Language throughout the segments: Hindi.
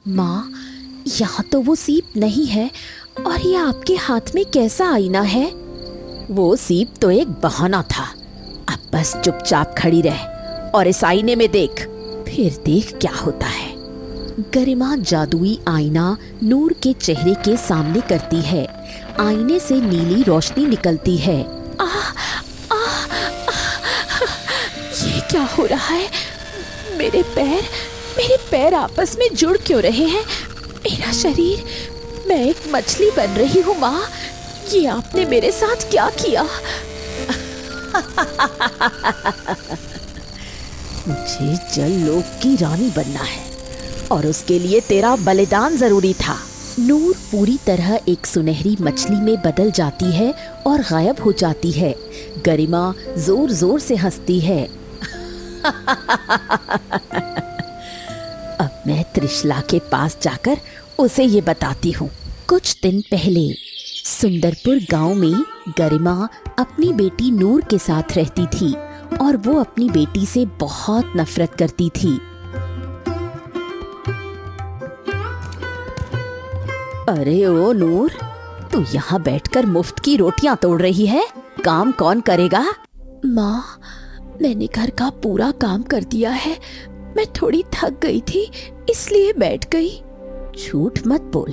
माँ, यहाँ तो वो सीप नहीं है, और ये आपके हाथ में कैसा आईना है? वो सीप तो एक बहाना था। अब बस चुपचाप खड़ी रह और इस आईने में देख, फिर देख क्या होता है। गरिमा जादुई आईना नूर के चेहरे के सामने करती है। आईने से नीली रोशनी निकलती है। ये क्या हो रहा है? मेरे पैर आपस में जुड़ क्यों रहे हैं? मेरा शरीर, मैं एक मछली बन रही हूँ। माँ, ये आपने मेरे साथ क्या किया? मुझे जल लोक की रानी बनना है और उसके लिए तेरा बलिदान जरूरी था। नूर पूरी तरह एक सुनहरी मछली में बदल जाती है और गायब हो जाती है। गरिमा जोर जोर से हंसती है। अब मैं त्रिशला के पास जाकर उसे ये बताती हूँ। कुछ दिन पहले सुंदरपुर गांव में गरिमा अपनी बेटी नूर के साथ रहती थी और वो अपनी बेटी से बहुत नफरत करती थी। अरे ओ नूर, तू यहाँ बैठकर मुफ्त की रोटियां तोड़ रही है। काम कौन करेगा? माँ, मैंने घर का पूरा काम कर दिया है। मैं थोड़ी थक गई थी, इसलिए बैठ गई। झूठ मत बोल।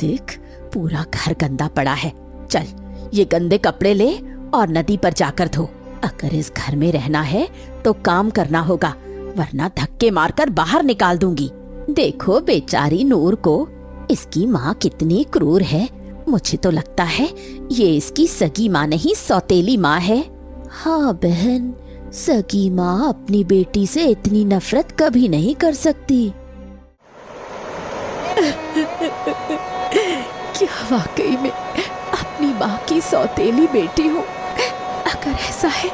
देख, पूरा घर गंदा पड़ा है। चल, ये गंदे कपड़े ले और नदी पर जाकर धो। अगर इस घर में रहना है तो काम करना होगा, वरना धक्के मारकर बाहर निकाल दूंगी। देखो बेचारी नूर को, इसकी माँ कितनी क्रूर है। मुझे तो लगता है ये इसकी सगी माँ नहीं, सौतेली माँ है। हाँ बहन, सगी माँ अपनी बेटी से इतनी नफरत कभी नहीं कर सकती। क्या वाकई में अपनी माँ की सौतेली बेटी हूँ? अगर ऐसा है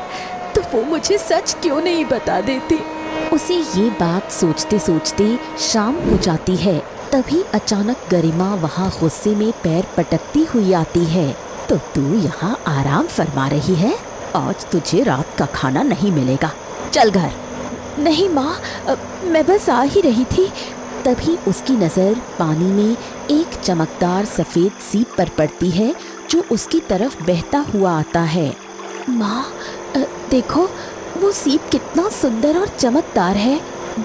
तो वो मुझे सच क्यों नहीं बता देती? उसे ये बात सोचते सोचते शाम हो जाती है। तभी अचानक गरिमा वहाँ गुस्से में पैर पटकती हुई आती है। तो तू यहाँ आराम फरमा रही है? आज तुझे रात का खाना नहीं मिलेगा। चल घर। नहीं माँ, मैं बस आ ही रही थी। तभी उसकी नज़र पानी में एक चमकदार सफ़ेद सीप पर पड़ती है जो उसकी तरफ बहता हुआ आता है। माँ, देखो, वो सीप कितना सुंदर और चमकदार है।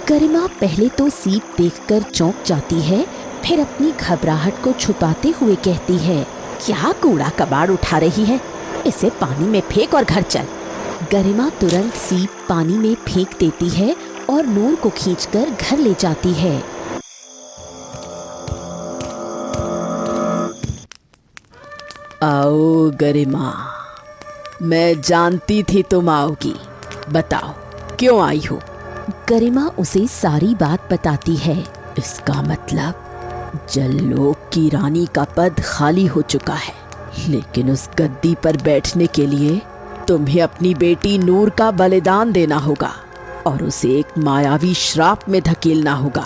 गरिमा पहले तो सीप देखकर चौंक जाती है, फिर अपनी घबराहट को छुपाते हुए कहती है, क्या कूड़ा कबाड़ उठा रही है? इसे पानी में फेंक और घर चल। गरिमा तुरंत सीप पानी में फेंक देती है और नूर को खींचकर घर ले जाती है। आओ गरिमा, मैं जानती थी तुम आओगी। बताओ, क्यों आई हो? गरिमा उसे सारी बात बताती है। इसका मतलब जललोक की रानी का पद खाली हो चुका है, लेकिन उस गद्दी पर बैठने के लिए तुम्हें अपनी बेटी नूर का बलिदान देना होगा और उसे एक मायावी श्राप में धकेलना होगा।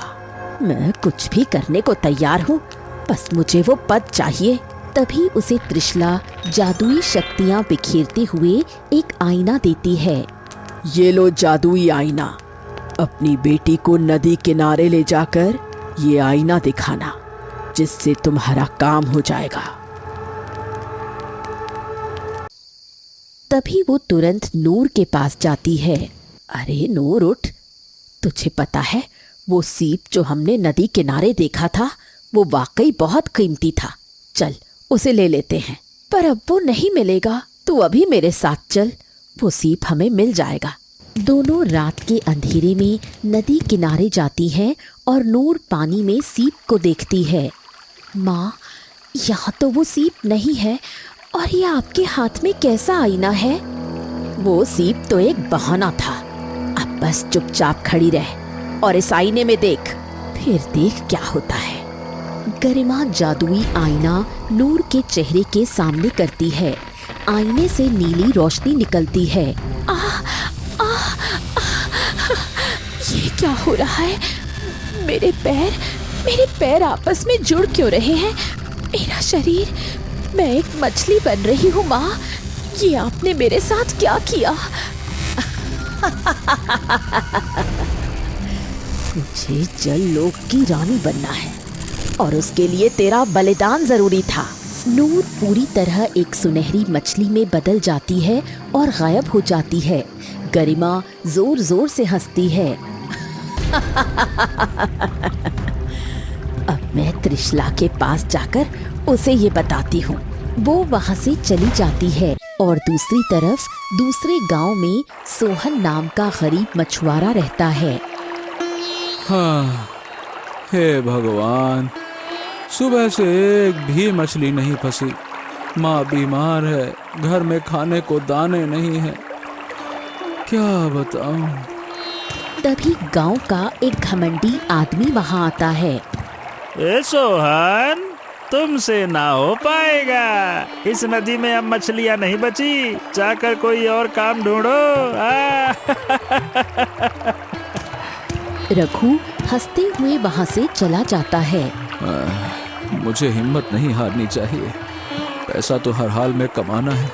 मैं कुछ भी करने को तैयार हूँ, बस मुझे वो पद चाहिए। तभी उसे त्रिशला जादुई शक्तियाँ बिखेरते हुए एक आईना देती है। ये लो जादुई आईना। अपनी बेटी को नदी किनारे ले जाकर ये आईना दिखाना, जिससे तुम्हारा काम हो जाएगा। तभी वो तुरंत नूर के पास जाती है। अरे नूर, उठ। तुझे पता है, वो सीप जो हमने नदी किनारे देखा था, वो वाकई बहुत कीमती था। चल, उसे ले लेते हैं। पर अब वो नहीं मिलेगा। तू अभी मेरे साथ चल, वो सीप हमें मिल जाएगा। दोनों रात के अंधेरे में नदी किनारे जाती हैं और नूर पानी में सीप को देखती है। माँ, यहाँ तो वो सीप नहीं है, और ये आपके हाथ में कैसा आईना है? वो सीप तो एक बहाना था। अब बस चुपचाप खड़ी रह और इस आईने में देख, फिर देख क्या होता है। गरिमा जादुई आईना नूर के चेहरे के सामने करती है। आईने से नीली रोशनी निकलती है। ये क्या हो रहा है? मेरे पैर आपस में जुड़ क्यों रहे हैं? मेरा शरीर, मैं एक मछली बन रही हूँ। माँ, ये आपने मेरे साथ क्या किया? मुझे जल लोक की रानी बनना है और उसके लिए तेरा बलिदान जरूरी था। नूर पूरी तरह एक सुनहरी मछली में बदल जाती है और गायब हो जाती है। गरिमा जोर जोर से हंसती है। अब मैं त्रिशला के पास जाकर उसे ये बताती हूँ। वो वहाँ से चली जाती है और दूसरी तरफ दूसरे गांव में सोहन नाम का गरीब मछुआरा रहता है। हाँ, हे भगवान, सुबह से एक भी मछली नहीं फंसी। माँ बीमार है, घर में खाने को दाने नहीं है, क्या बताऊं। तभी गांव का एक घमंडी आदमी वहाँ आता है। ए सोहन, तुमसे ना हो पाएगा। इस नदी में अब मछलियाँ नहीं बची, जाकर कोई और काम ढूंढो। रघु हंसते हुए वहाँ से चला जाता है। मुझे हिम्मत नहीं हारनी चाहिए, पैसा तो हर हाल में कमाना है।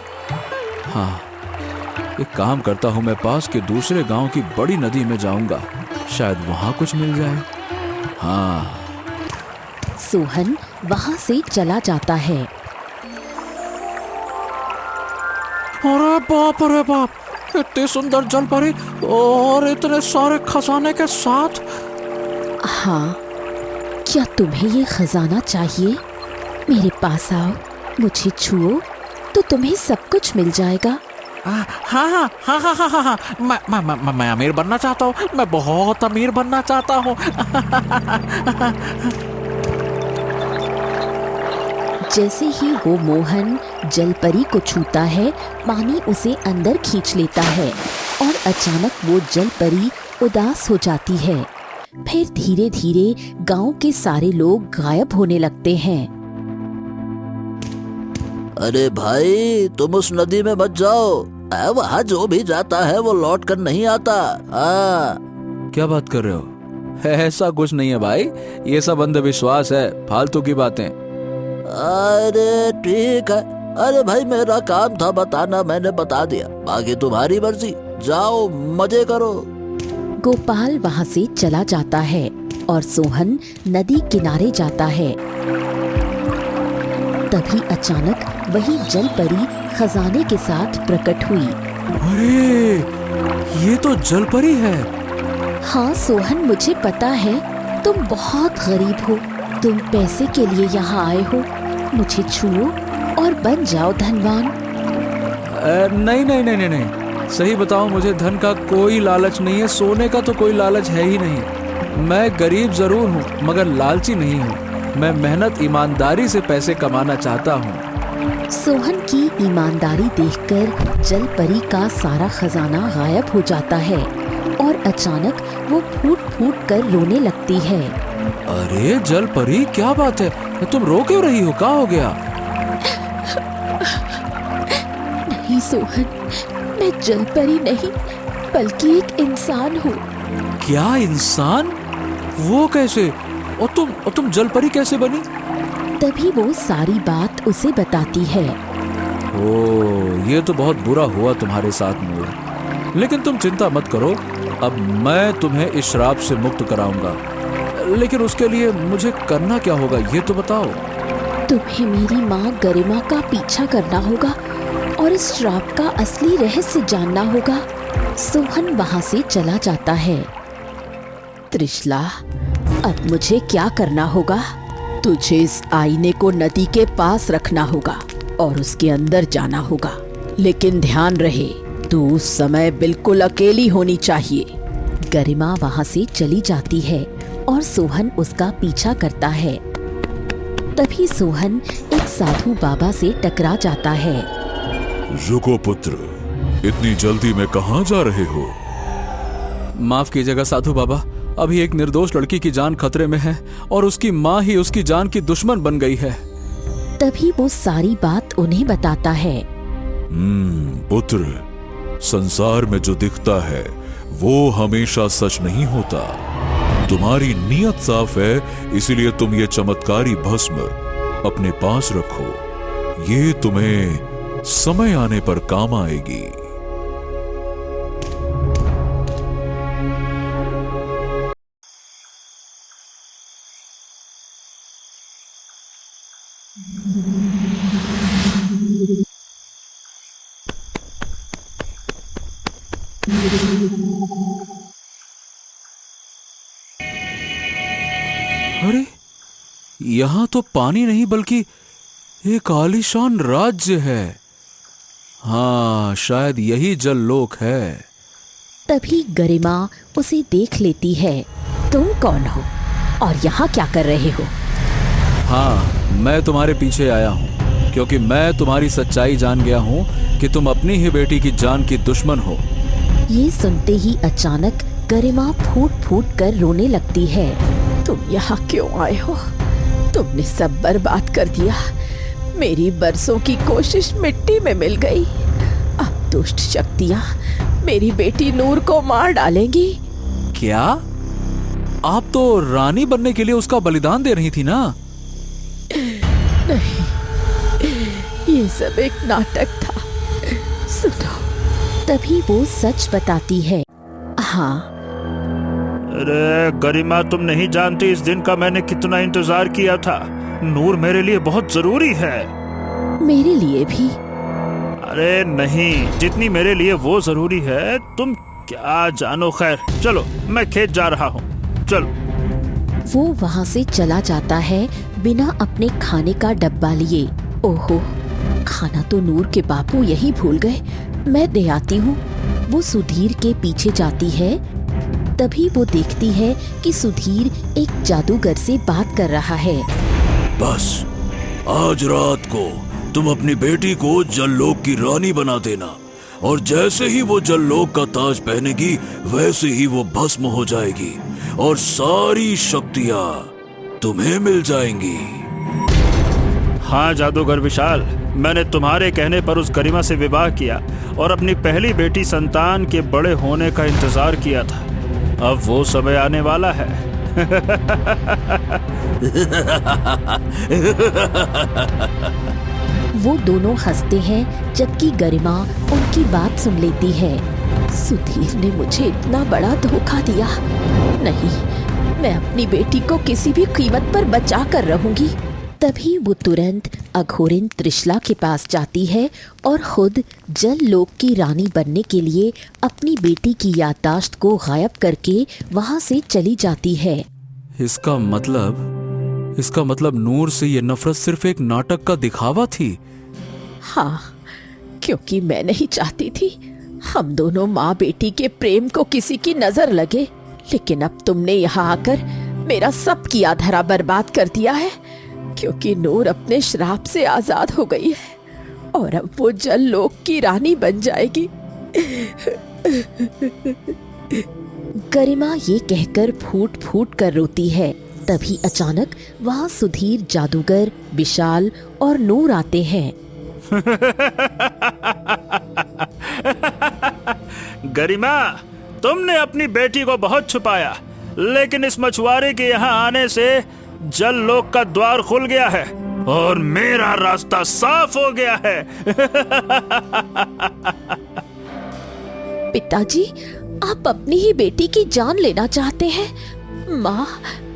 हाँ, एक काम करता हूँ, मैं पास के दूसरे गांव की बड़ी नदी में जाऊंगा, शायद वहां कुछ मिल जाए। हाँ। सोहन वहाँ से चला जाता है। अरे बाप रे बाप, इतनी सुंदर जल परी और इतने सारे खजाने के साथ। हाँ, क्या तुम्हें ये खजाना चाहिए? मेरे पास आओ, मुझे छुओ तो तुम्हें सब कुछ मिल जाएगा। हाँ हाँ हाँ हाँ हाँ हाँ, मैं अमीर बनना चाहता हूँ, मैं बहुत अमीर बनना चाहता हूँ। जैसे ही वो मोहन जलपरी को छूता है, पानी उसे अंदर खींच लेता है और अचानक वो जलपरी उदास हो जाती है। फिर धीरे धीरे गांव के सारे लोग गायब होने लगते हैं। अरे भाई, तुम उस नदी में मत जाओ, वहाँ जो भी जाता है वो लौट कर नहीं आता। क्या बात कर रहे हो? ऐसा कुछ नहीं है भाई, ये सब अंधविश्वास है, फालतू की बातें। अरे ठीक है, अरे भाई मेरा काम था बताना, मैंने बता दिया, बाकी तुम्हारी मर्जी, जाओ मजे करो। गोपाल वहाँ से चला जाता है और सोहन नदी किनारे जाता है। तभी अचानक वही जलपरी खजाने के साथ प्रकट हुई। अरे, ये तो जलपरी है। हाँ सोहन, मुझे पता है तुम बहुत गरीब हो, तुम पैसे के लिए यहाँ आए हो। मुझे छुओ और बन जाओ धनवान। नहीं नहीं नहीं नहीं नहीं, सही बताऊं, मुझे धन का कोई लालच नहीं है, सोने का तो कोई लालच है ही नहीं। मैं गरीब जरूर हूँ मगर लालची नहीं हूँ। मैं मेहनत ईमानदारी से पैसे कमाना चाहता हूँ। सोहन की ईमानदारी देखकर जलपरी का सारा खजाना गायब हो जाता है और अचानक वो फूट फूट कर रोने लगती है। अरे जलपरी, क्या बात है, तुम रो क्यों रही हो? क्या हो गया? नहीं सोहन, मैं जलपरी नहीं बल्कि एक इंसान हूँ। क्या इंसान? वो कैसे? और तुम जलपरी कैसे बनी? तभी वो सारी बात उसे बताती है। ओह, ये तो बहुत बुरा हुआ तुम्हारे साथ नूर, लेकिन तुम चिंता मत करो, अब मैं तुम्हें इस श्राप से मुक्त कराऊंगा। लेकिन उसके लिए मुझे करना क्या होगा, ये तो बताओ। तुम्हें मेरी माँ गरिमा का पीछा करना होगा और इस श्राप का असली रहस्य जानना होगा। सोहन वहाँ से चला जाता है। त्रिशला, अब मुझे क्या करना होगा? तुझे इस आईने को नदी के पास रखना होगा और उसके अंदर जाना होगा, लेकिन ध्यान रहे तू उस समय बिल्कुल अकेली होनी चाहिए। गरिमा वहाँ से चली जाती है और सोहन उसका पीछा करता है। तभी सोहन एक साधु बाबा से टकरा जाता है। रुको पुत्र, इतनी जल्दी में कहाँ जा रहे हो? माफ कीजिएगा साधु बाबा, अभी एक निर्दोष लड़की की जान खतरे में है और उसकी माँ ही उसकी जान की दुश्मन बन गई है। तभी वो सारी बात उन्हें बताता है। पुत्र, संसार में जो दिखता है वो हमेशा सच नहीं होता। तुम्हारी नीयत साफ है, इसीलिए तुम ये चमत्कारी भस्म अपने पास रखो, ये तुम्हें समय आने पर काम आएगी। अरे यहाँ तो पानी नहीं बल्कि एक आलीशान राज्य है। हाँ, शायद यही जल लोक है। तभी गरिमा उसे देख लेती है। तुम कौन हो और यहाँ क्या कर रहे हो? हाँ, मैं तुम्हारे पीछे आया हूँ क्योंकि मैं तुम्हारी सच्चाई जान गया हूँ कि तुम अपनी ही बेटी की जान की दुश्मन हो। ये सुनते ही अचानक गरिमा फूट फूट कर रोने लगती है। तुम यहाँ क्यों आए हो? तुमने सब बर्बाद कर दिया। मेरी बरसों की कोशिश मिट्टी में मिल गई। अब दुष्ट शक्तियाँ मेरी बेटी नूर को मार डालेंगी। क्या? आप तो रानी बनने के लिए उसका बलिदान दे रही थी ना? नहीं, ये सब एक नाटक था। सुनो। तभी वो सच बताती है। हाँ। अरे गरिमा, तुम नहीं जानती इस दिन का मैंने कितना इंतजार किया था। नूर मेरे लिए बहुत जरूरी है। मेरे लिए भी। अरे नहीं, जितनी मेरे लिए वो जरूरी है तुम क्या जानो। खैर चलो, मैं खेत जा रहा हूँ, चलो। वो वहाँ से चला जाता है बिना अपने खाने का डब्बा लिए। ओहो, खाना तो नूर के बापू यही भूल गए। मैं दे आती हूँ। वो सुधीर के पीछे जाती है। तभी वो देखती है कि सुधीर एक जादूगर से बात कर रहा है। बस आज रात को तुम अपनी बेटी को जल्लोक की रानी बना देना, और जैसे ही वो जल्लोक का ताज पहनेगी वैसे ही वो भस्म हो जाएगी और सारी शक्तियाँ तुम्हें मिल जाएंगी। हाँ जादूगर विशाल, मैंने तुम्हारे कहने पर उस गरिमा से विवाह किया और अपनी पहली बेटी संतान के बड़े होने का इंतजार किया था। अब वो समय आने वाला है। वो दोनों हंसते हैं जबकि गरिमा उनकी बात सुन लेती है। सुधीर ने मुझे इतना बड़ा धोखा दिया। नहीं, मैं अपनी बेटी को किसी भी कीमत पर बचा कर रहूंगी। तभी वो तुरंत अघोरिन त्रिशला के पास जाती है और खुद जल लोक की रानी बनने के लिए अपनी बेटी की याददाश्त को गायब करके वहां से चली जाती है। इसका मतलब नूर से ये नफरत सिर्फ एक नाटक का दिखावा थी। हाँ, क्योंकि मैं नहीं चाहती थी हम दोनों माँ बेटी के प्रेम को किसी की नजर लगे। लेकिन अब तुमने यहाँ आकर मेरा सब किया धरा बर्बाद कर दिया है, क्योंकि नूर अपने श्राप से आजाद हो गई है और अब वो जल लोक की रानी बन जाएगी। गरिमा ये कहकर फूट फूट कर रोती है। तभी अचानक वहाँ सुधीर, जादूगर, विशाल और नूर आते हैं। गरिमा, तुमने अपनी बेटी को बहुत छुपाया, लेकिन इस मछुआरे के यहाँ आने से जल लोक का द्वार खुल गया है और मेरा रास्ता साफ हो गया है। पिताजी, आप अपनी ही बेटी की जान लेना चाहते हैं? माँ,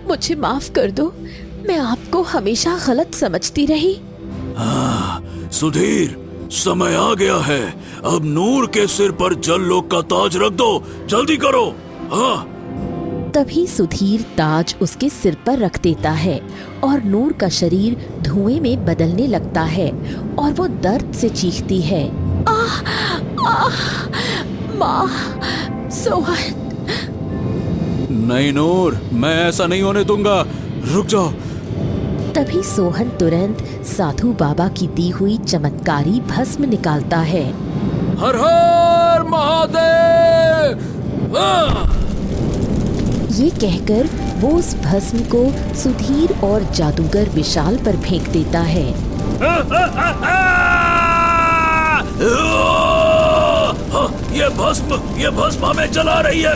मुझे माफ कर दो। मैं आपको हमेशा गलत समझती रही। सुधीर, समय आ गया है। अब नूर के सिर पर जल लोक का ताज रख दो, जल्दी करो। हाँ। तभी सुधीर ताज उसके सिर पर रख देता है और नूर का शरीर धुएं में बदलने लगता है और वो दर्द से चीखती है। आह, आह, माँ, सोहन। नहीं नूर, मैं ऐसा नहीं होने दूंगा, रुक जाओ। तभी सोहन तुरंत साधु बाबा की दी हुई चमत्कारी भस्म निकालता है। हर हर महादेव! ये कहकर वो उस भस्म को सुधीर और जादूगर विशाल पर फेंक देता है। ये भस्म हमें जला रही है।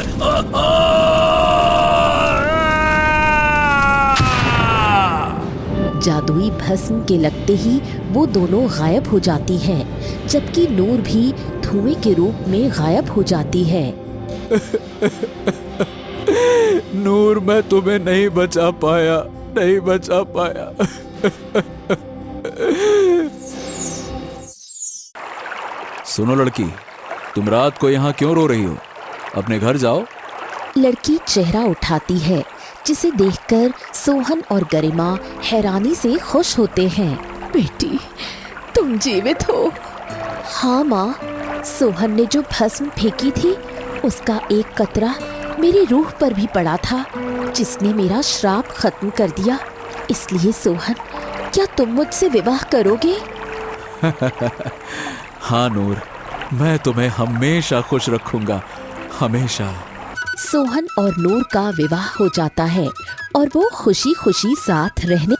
जादुई भस्म के लगते ही वो दोनों गायब हो जाती हैं, जबकि नूर भी धुएं के रूप में गायब हो जाती है। नूर, मैं तुम्हें नहीं बचा पाया। सुनो लड़की, तुम रात को यहाँ क्यों रो रही हो? अपने घर जाओ। लड़की चेहरा उठाती है, जिसे देखकर सोहन और गरिमा हैरानी से खुश होते हैं। बेटी, तुम जीवित हो? हाँ माँ, सोहन ने जो भस्म फेंकी थी उसका एक कतरा मेरी रूह पर भी पड़ा था, जिसने मेरा श्राप खत्म कर दिया। इसलिए सोहन, क्या तुम मुझसे विवाह करोगे? हाँ नूर, मैं तुम्हें हमेशा खुश रखूंगा, हमेशा। सोहन और नूर का विवाह हो जाता है और वो खुशी खुशी साथ रहने